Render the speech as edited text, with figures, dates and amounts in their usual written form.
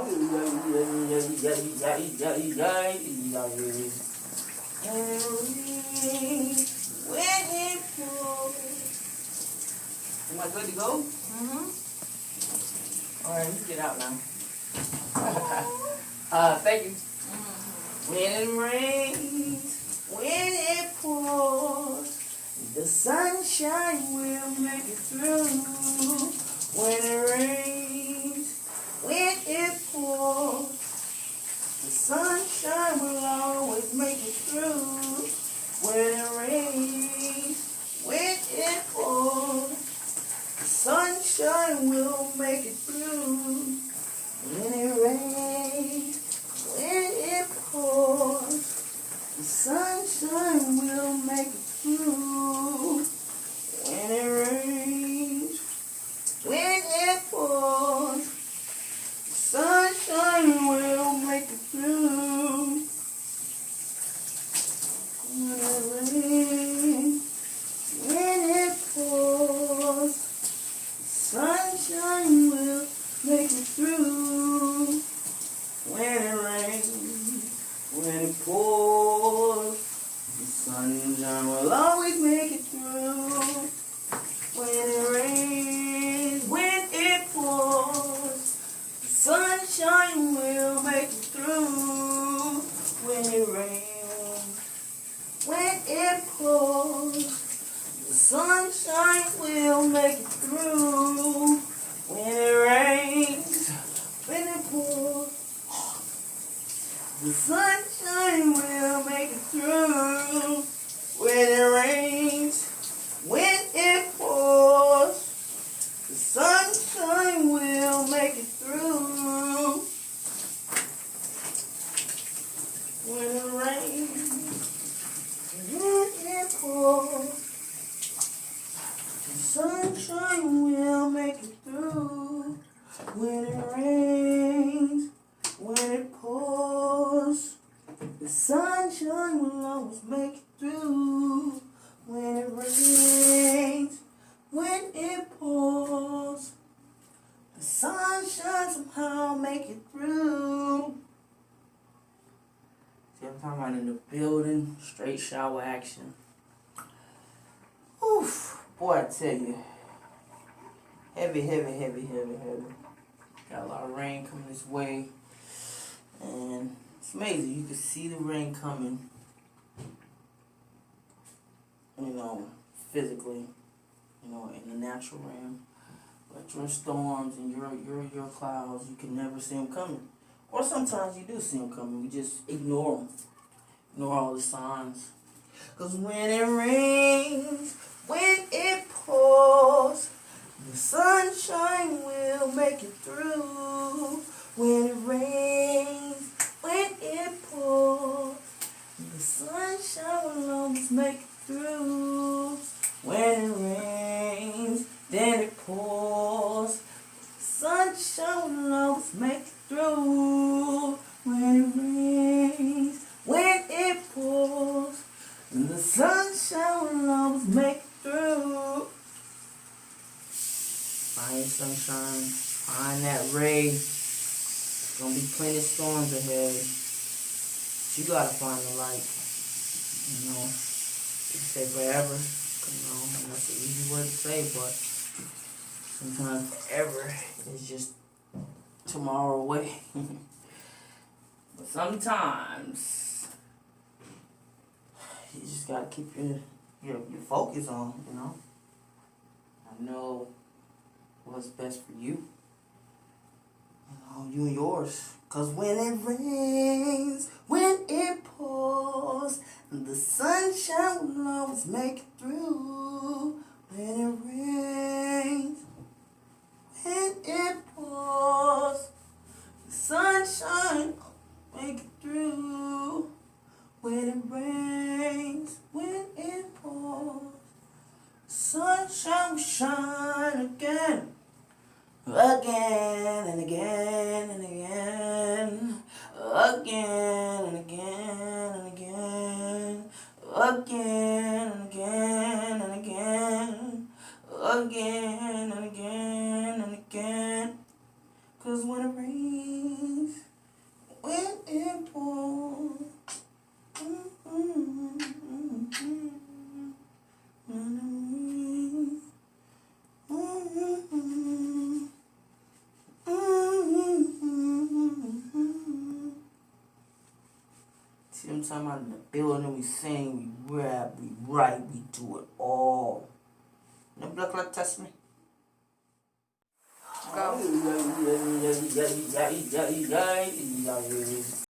Am I good to go? Alright, let's get out now. Thank you. When it rains, when it pours, the sunshine will make it through. When it rains, when it pours, the sunshine will always make it through. When it rains, when it pours, the sunshine will make it through. When it rains, when it pours, the sunshine will make it through. When it rains, when it pours, the sunshine will make it through. When it rains, when it pours, the sunshine will make it through. When it rains, when it pours, the sunshine will always make it through. When it rains, when it pours, the sunshine will make it through. When it rains, when it pours, the sunshine will make it through. When it rains, when it pours, the sunshine will make it through. When it rains, when it pours, the sunshine will make it through. When it rains, when it pours, the sunshine will make it through. When it rains, when it pours, the sunshine will always make it through. When it rains, when it pours, the sunshine somehow make it through. See, I'm talking about in the building, straight shower action. Oof, boy, I tell you. Heavy. Got a lot of rain coming this way. And it's amazing. You can see the rain coming, physically, in the natural realm. But your storms and your clouds, you can never see them coming. Or sometimes you do see them coming. We just ignore them. Ignore all the signs. Because when it rains, when it pours, the sunshine will make it through. When it rains, when it pours, the sunshine will always make it through. When it rains, then it pours, the sunshine will always make it through. When it rains, when it pours, the sunshine will always make it through. Find sunshine, find that ray. There's gonna be plenty of storms ahead. But you gotta find the light. You can say forever. And that's an easy word to say, but sometimes forever is just tomorrow away. But sometimes you just gotta keep your focus on, I know what's best for you. You and yours. Cause when it rains, when it pours, the sunshine will always make it through. When it rains, when it pours, the sunshine will make it through. When it rains, when it pours, the sunshine will shine again. Again and again and again, again and again and again, again and again and again, again and again and again. 'Cause when it rains, See what I'm talking about? In the building, we sing, we rap, we write, we do it all. No blood clot touch me. Go.